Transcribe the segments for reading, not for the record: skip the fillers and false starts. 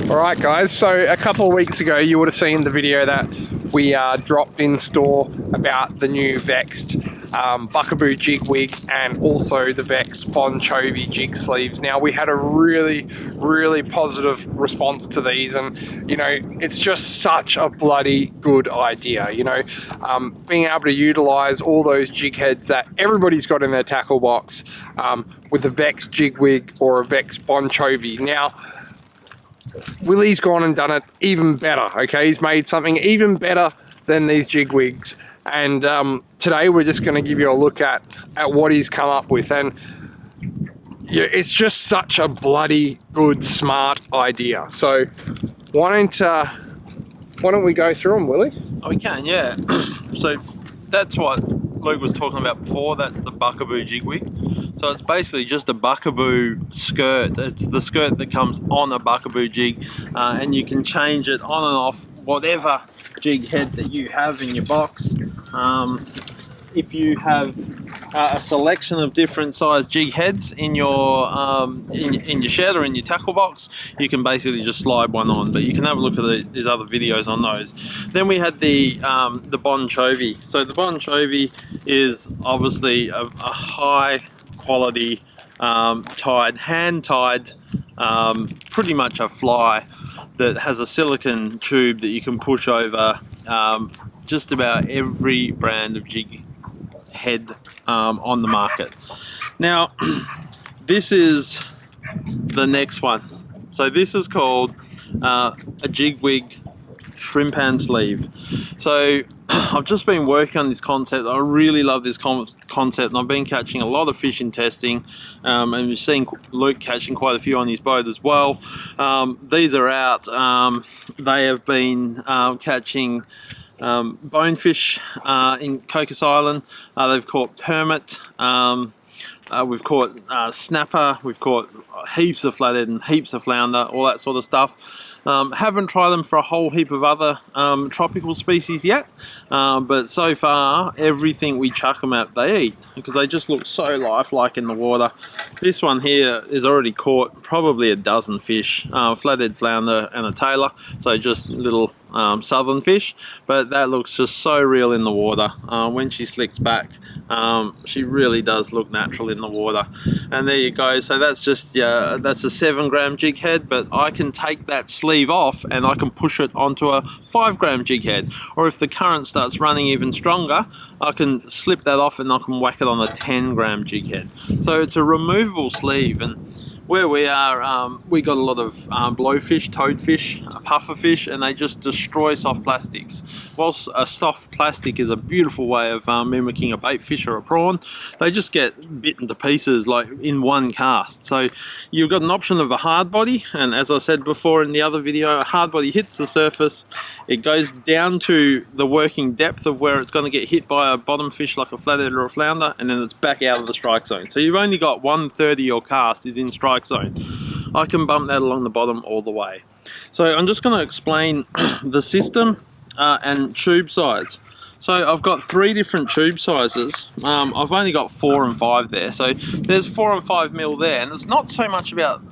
Alright guys, so a couple of weeks ago you would have seen the video that we dropped in store about the new Vexed Buckaboo Jig Wig and also the Vexed Bon Jovi Jig Sleeves. Now we had a really positive response to these, and you know, it's just such a bloody good idea, you know, being able to utilize all those jig heads that everybody's got in their tackle box with a Vexed Jig Wig or a Vexed Bon Jovi. Now Willie's gone and done it even better, okay? He's made something even better than these jig wigs, and today we're just going to give you a look at what he's come up with, and yeah, it's just such a bloody good, smart idea. So why don't we go through them, Willie? Oh, we can, yeah. So that's what Luke was talking about before. That's the Buckaboo Jig Wig. So it's basically just a Buckaboo skirt. It's the skirt that comes on a Buckaboo jig, and you can change it on and off whatever jig head that you have in your box. If you have a selection of different size jig heads in your in your shed or in your tackle box, you can basically just slide one on. But you can have a look at these other videos on those. Then we had the Bon Jovi. So the Bon Jovi is obviously a high quality hand tied, pretty much a fly that has a silicone tube that you can push over just about every brand of jig head on the market. Now this is the next one. So this is called a Jig Wig Shrimpansleeve. So I've just been working on this concept. I really love this concept, and I've been catching a lot of fish in testing, and we've seen Luke catching quite a few on his boat as well. These are out. They have been catching bonefish in Cocos Island. They've caught permit. We've caught snapper. We've caught heaps of flathead and heaps of flounder, all that sort of stuff. Haven't tried them for a whole heap of other tropical species yet, but so far everything we chuck them at they eat, because they just look so lifelike in the water. This one here is already caught probably a dozen fish, flathead, flounder and a tailor, so just little southern fish, but that looks just so real in the water. When she slicks back, she really does look natural in the water. And there you go. So that's just that's a 7-gram jig head, but I can take that sleeve off and I can push it onto a 5-gram jig head, or if the current starts running even stronger, I can slip that off and I can whack it on a 10-gram jig head. So it's a removable sleeve. And where we are, we got a lot of blowfish, toadfish, pufferfish, and they just destroy soft plastics. Whilst a soft plastic is a beautiful way of mimicking a bait fish or a prawn, they just get bitten to pieces like in one cast. So you've got an option of a hard body, and as I said before in the other video, a hard body hits the surface, it goes down to the working depth of where it's going to get hit by a bottom fish like a flathead or a flounder, and then it's back out of the strike zone. So you've only got 1/3 of your cast is in strike zone. I can bump that along the bottom all the way. So I'm just going to explain the system and tube size. So I've got 3 different tube sizes. I've only got 4 and 5 there. So there's 4 and 5 mil there, and it's not so much about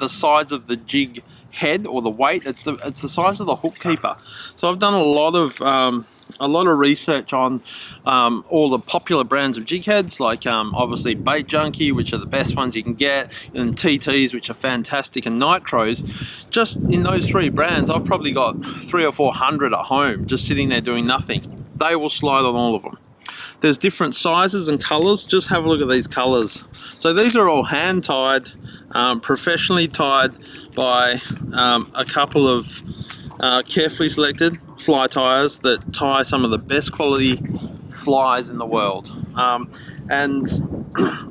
the size of the jig head or the weight. It's the size of the hook keeper. So I've done a lot of research on all the popular brands of jig heads, like obviously Bait Junkie, which are the best ones you can get, and TTs, which are fantastic, and Nitros. Just in those 3 brands, I've probably got 300 or 400 at home, just sitting there doing nothing. They will slide on all of them. There's different sizes and colors. Just have a look at these colors. So these are all hand tied, professionally tied by a couple of carefully selected fly tyers that tie some of the best quality flies in the world. And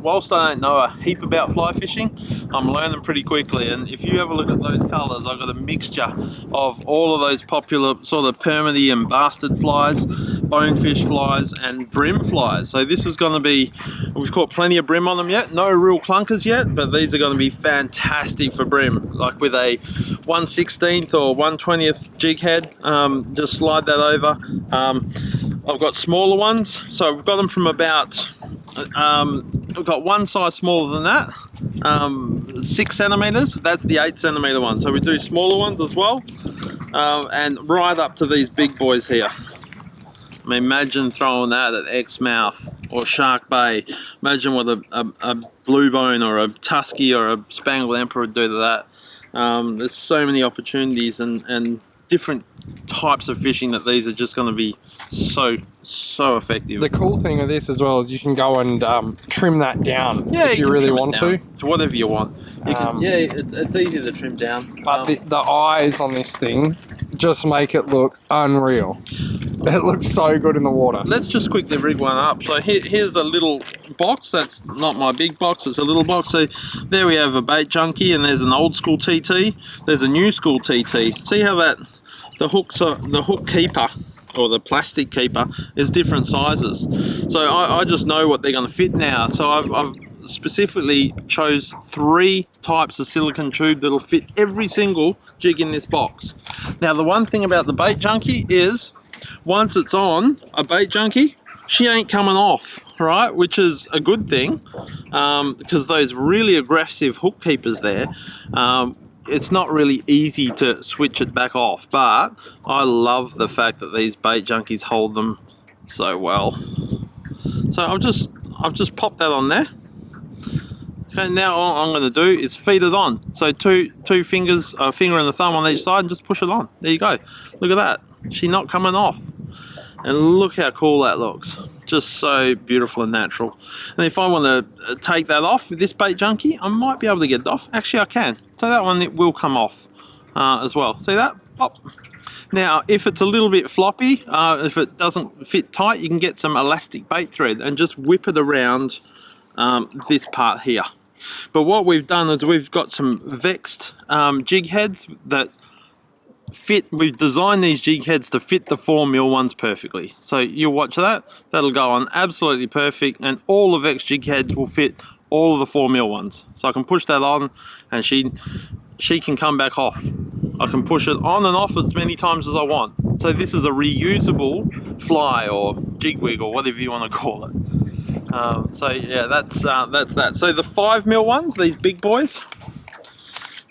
whilst I don't know a heap about fly fishing, I'm learning pretty quickly. And if you have a look at those colours, I've got a mixture of all of those popular sort of permity and bastard flies, bonefish flies and brim flies. So this is going to be, we've caught plenty of brim on them yet, no real clunkers yet, but these are going to be fantastic for brim, like with a 1/16 or 1/20 jig head. Just slide that over. I've got smaller ones, so we've got them from about I've got one size smaller than that, 6 centimeters. That's the 8 centimeter one. So we do smaller ones as well, and right up to these big boys here. I mean, imagine throwing that at Exmouth or Shark Bay. Imagine what a blue bone or a tusky or a spangled emperor would do to that. There's so many opportunities and different types of fishing that these are just going to be so effective. The cool thing of this as well is you can go and trim that down if you really want to whatever you want. You can, yeah, it's easy to trim down. But the eyes on this thing just make it look unreal. It looks so good in the water. Let's just quickly rig one up. So here's a little box. That's not my big box, it's a little box. So there we have a bait junkie, and there's an old school TT, there's a new school TT. See how that the hook keeper or the plastic keeper is different sizes. So I just know what they're going to fit now. So I've specifically chose 3 types of silicone tube that'll fit every single jig in this box. Now the one thing about the bait junkie is once it's on a bait junkie, she ain't coming off, right? Which is a good thing, because those really aggressive hook keepers there, it's not really easy to switch it back off. But I love the fact that these bait junkies hold them so well. So I've just popped that on there. Okay, now all I'm going to do is feed it on. So two fingers, a finger and a thumb on each side, and just push it on. There you go. Look at that. She's not coming off. And look how cool that looks. Just so beautiful and natural. And if I want to take that off with this bait junkie, I might be able to get it off. Actually, I can. So that one, it will come off as well. See that? Pop. Now, if it's a little bit floppy, if it doesn't fit tight, you can get some elastic bait thread and just whip it around this part here. But what we've done is we've got some Vexed jig heads that fit. We've designed these jig heads to fit the 4mm ones perfectly. So you'll watch that. That'll go on absolutely perfect, and all the Vexed jig heads will fit all of the 4mm ones. So I can push that on, and she can come back off. I can push it on and off as many times as I want. So this is a reusable fly or jig wig or whatever you want to call it. So yeah, that's that. So the 5mm ones, these big boys.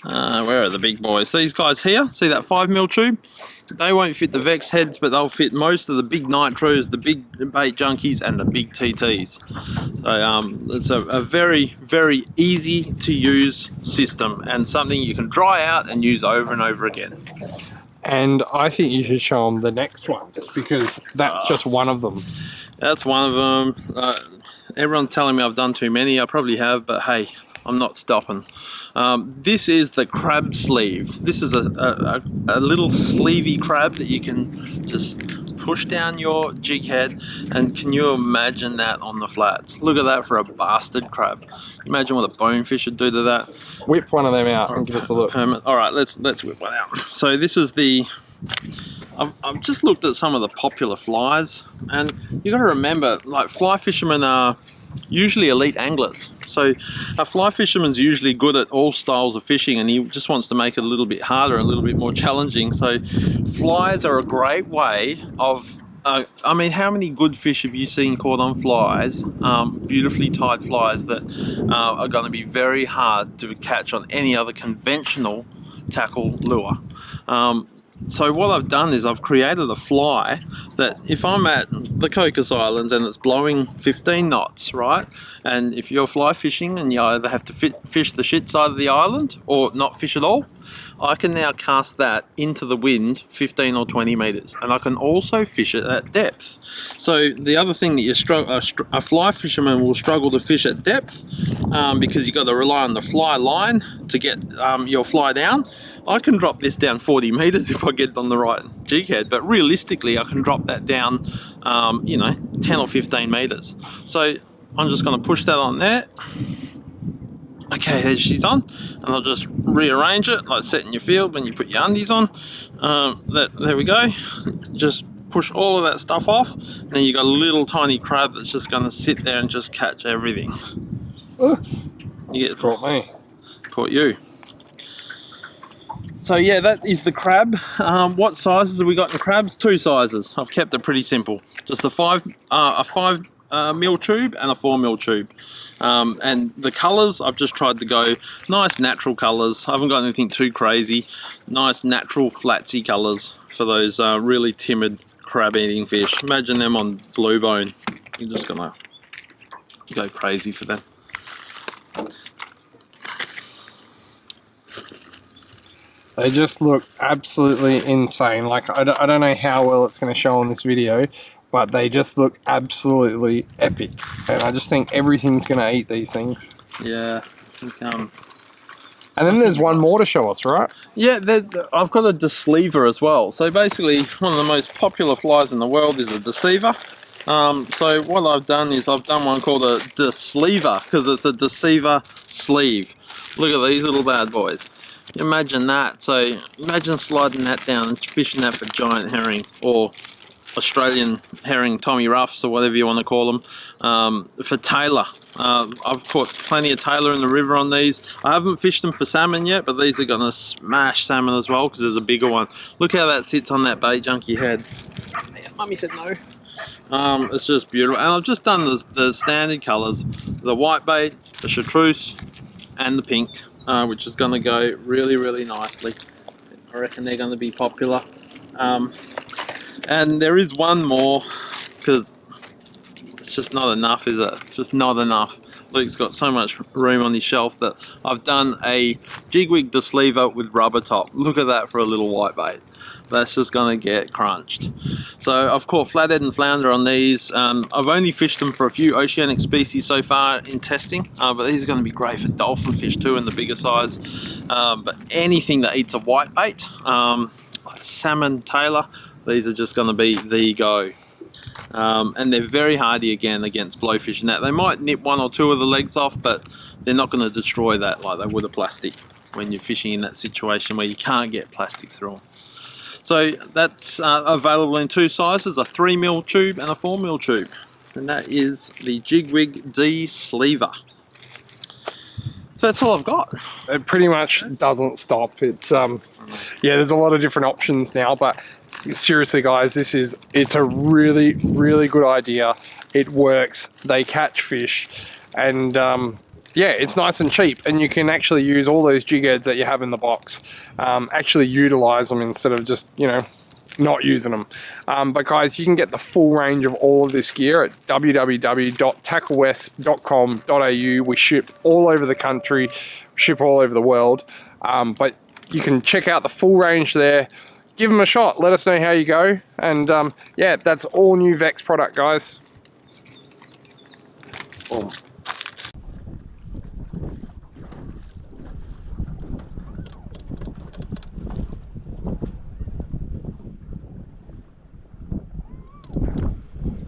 Where are the big boys? These guys here, see that 5mm tube? They won't fit the Vexed heads, but they'll fit most of the big nitros, the big bait junkies, and the big TTs. So it's a very, very easy to use system, and something you can dry out and use over and over again. And I think you should show them the next one, because that's just one of them. That's one of them. Everyone's telling me I've done too many. I probably have, but hey, I'm not stopping. This is the crab sleeve. This is a little sleevey crab that you can just push down your jig head, and can you imagine that on the flats? Look at that for a bastard crab. Imagine what a bonefish would do to that. Whip one of them out and give us a look. All right, let's whip one out. So this is the. I've just looked at some of the popular flies, and you got to remember, like, fly fishermen are usually elite anglers. So a fly fisherman's usually good at all styles of fishing, and he just wants to make it a little bit harder, a little bit more challenging. So flies are a great way of, I mean, how many good fish have you seen caught on flies, beautifully tied flies that are going to be very hard to catch on any other conventional tackle lure? So what I've done is I've created a fly that if I'm at the Cocos Islands and it's blowing 15 knots, right? And if you're fly fishing and you either have to fish the shit side of the island or not fish at all, I can now cast that into the wind 15 or 20 meters, and I can also fish it at depth. So the other thing that a fly fisherman will struggle to fish at depth, because you've got to rely on the fly line to get your fly down. I can drop this down 40 meters if I get it on the right jig head, but realistically I can drop that down, you know, 10 or 15 meters. So I'm just going to push that on there. Okay, there she's on, and I'll just rearrange it like setting your field when you put your undies on. There we go. Just push all of that stuff off, and then you got a little tiny crab that's just going to sit there and just catch everything. You get caught me. Caught you. So yeah, that is the crab. What sizes have we got in crabs? 2 sizes. I've kept it pretty simple. Just a 5 mil tube and a 4 mil tube. And the colours, I've just tried to go nice natural colours. I haven't got anything too crazy. Nice natural flatsy colours for those really timid crab eating fish. Imagine them on blue bone. You're just gonna go crazy for them. They just look absolutely insane. Like, I don't know how well it's going to show on this video, but they just look absolutely epic. And I just think everything's going to eat these things. Yeah. And then there's one more to show us, right? Yeah, I've got a Desleever as well. So basically, one of the most popular flies in the world is a Desleever. So what I've done is I've done one called a Desleever, because it's a Deceiver sleeve. Look at these little bad boys. Imagine that. So imagine sliding that down and fishing that for giant herring, or Australian herring Tommy Ruffs, or whatever you want to call them, for tailor. I've caught plenty of tailor in the river on these. I haven't fished them for salmon yet, but these are going to smash salmon as well, because there's a bigger one. Look how that sits on that bait junkie head. Yeah, Mummy said no. It's just beautiful. And I've just done the standard colours, the white bait, the chartreuse, and the pink, which is going to go really, really nicely. I reckon they're going to be popular. And there is one more, because it's just not enough, is it? It's just not enough. Luke's got so much room on his shelf that I've done a jig wig De-Sleever with rubber top. Look at that for a little white bait. That's just going to get crunched. So I've caught flathead and flounder on these. I've only fished them for a few oceanic species so far in testing, but these are going to be great for dolphin fish too in the bigger size. But anything that eats a white bait, like salmon, tailor, these are just going to be the go. And they're very hardy again against blowfish and that. They might nip one or two of the legs off, but they're not going to destroy that like they would a plastic when you're fishing in that situation where you can't get plastic through them. So that's available in two sizes, a 3 mil tube and a 4 mil tube. And that is the Jig Wig De-Sleever. So that's all I've got. It pretty much doesn't stop. It's yeah, there's a lot of different options now, but seriously guys, it's a really, really good idea. It works, they catch fish, and yeah, it's nice and cheap, and you can actually use all those jig heads that you have in the box, actually utilize them instead of just, you know, not using them. But guys, you can get the full range of all of this gear at www.tacklewest.com.au. we ship all over the country, ship all over the world, but you can check out the full range there. Give them a shot, let us know how you go, and yeah, that's all new Vexed product, guys. Boom.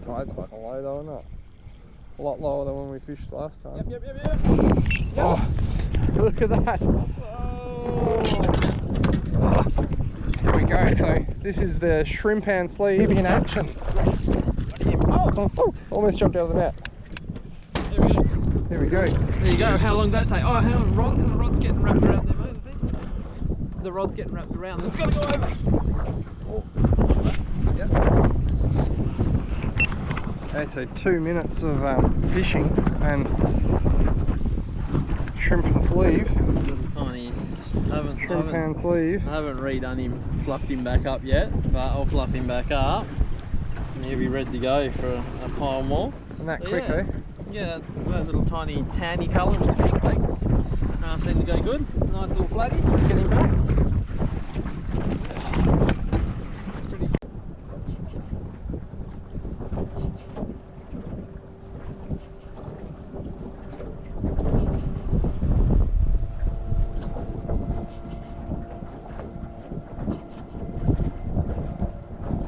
Tide's fucking low though, isn't it? A lot lower than when we fished last time. Yep. Oh, look at that. Oh. Here we go. So this is the Shrimpansleeve in action. Oh, almost jumped out of the net. There we go. There you go. How long did that take? Oh, hang on. The rod's getting wrapped around there, mate, I think. The rod's getting wrapped around. It's got to go over. Oh. Yep. Okay, so 2 minutes of fishing and Shrimpansleeve. Little tiny. Shrimpansleeve. I haven't redone him, fluffed him back up yet, but I'll fluff him back up and he'll be ready to go for a pile more. Isn't that quick, eh? Yeah, that little tiny tanny colour with the pink legs. Seemed to go good. Nice little flatty. Get him back.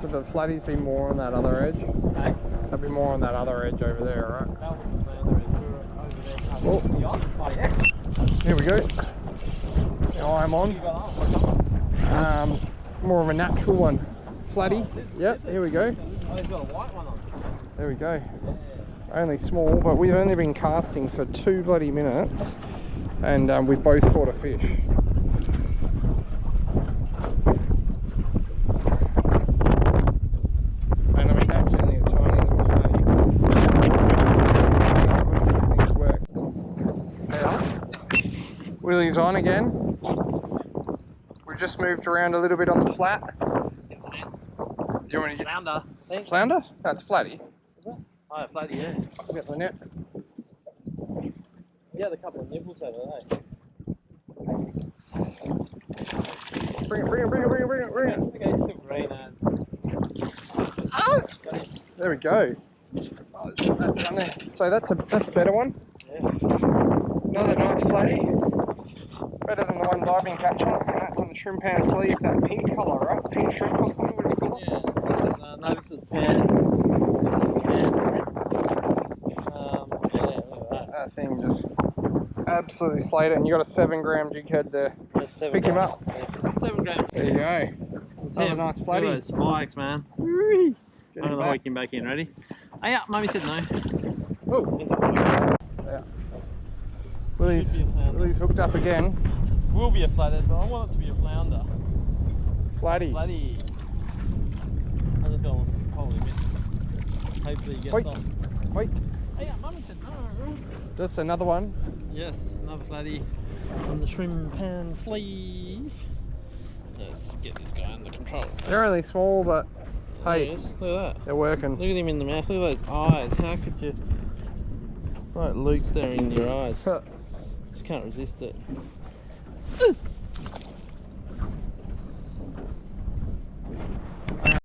So the flatty's be more on that other edge. Okay. That'll be more on that other edge over there, right? Oh, here we go. Now I'm on. More of a natural one. Flatty. Yep, here we go. Oh, he's got a white one on. There we go. Only small, but we've only been casting for 2 bloody minutes, and we both caught a fish. And I mean, that's only a tiny little flatty. Camera's on again. We've just moved around a little bit on the flat. You want to get Flounder. flounder? That's flatty. Is it? Oh, flatty, yeah. I'll get the net. You had a couple of nibbles over there. Bring it. Okay, took green Ah! There we go. Oh, there's that down there. So that's a better one. Yeah. Another nice flatty. Better than the ones I've been catching. And that's on the Shrimpansleeve, that pink colour, right? Pink shrimp or something, what do you call it? Yeah, no, this is tan. Yeah, look at that. That thing just absolutely slayed it. And you got a 7-gram jig head there. That's 7 Pick him grams. up. Yeah. 7 grams. There you go. Another nice Look flatty. at those spikes, man. Get I'm him gonna back. hoik him back in. Ready? Oh yeah, Mummy said no. Oh. Yeah. Willie's hooked up again. Will be a flathead, but I want it to be a flounder. Flatty. Flatty. I'm just gonna hold him in. Hopefully he gets Wait. off. Wait. Oh yeah, Mummy said no. Just another one. Yes, another flatty on the Shrimpansleeve. Let's get this guy under control. They're only small, but There he hey, is. Look at that. they're working. Look at him in the mouth. Look at those eyes. How could you? It's like Luke staring in your eyes. Just can't resist it.